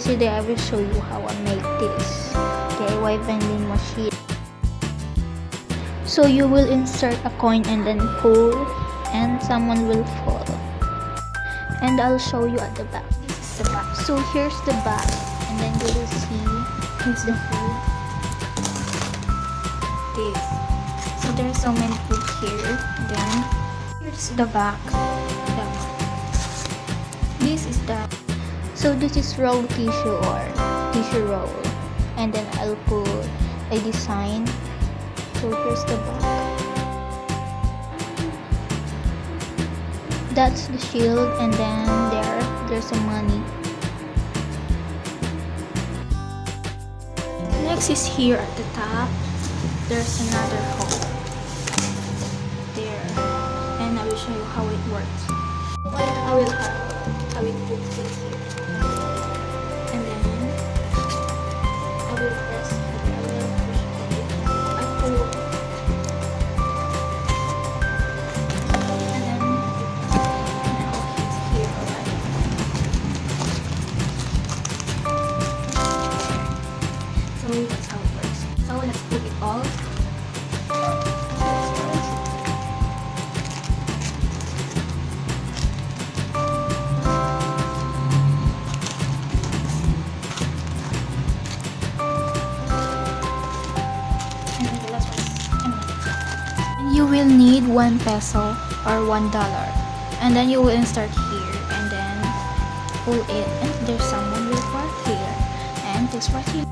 today I will show you how I make this DIY vending machine. So you will insert a coin and then pull, and someone will fall. And I'll show you at the back. This is the back. So here's the back, and then you will see here's the food. This. So there's so many food here. Then here's the back. This is the. So this is roll tissue or tissue roll, and then I'll put a design. So here's the back. That's the shield, and then there's some money. Next is here at the top. There's another hole there, and I will show you how it works. I will put this here, and then I will press it. I will push it. I pull, and then now it's here already. So that's how it works. So let's put it all. You will need 1 peso or $1, and then you will insert here and then pull it, and there's someone will park here, and this right here.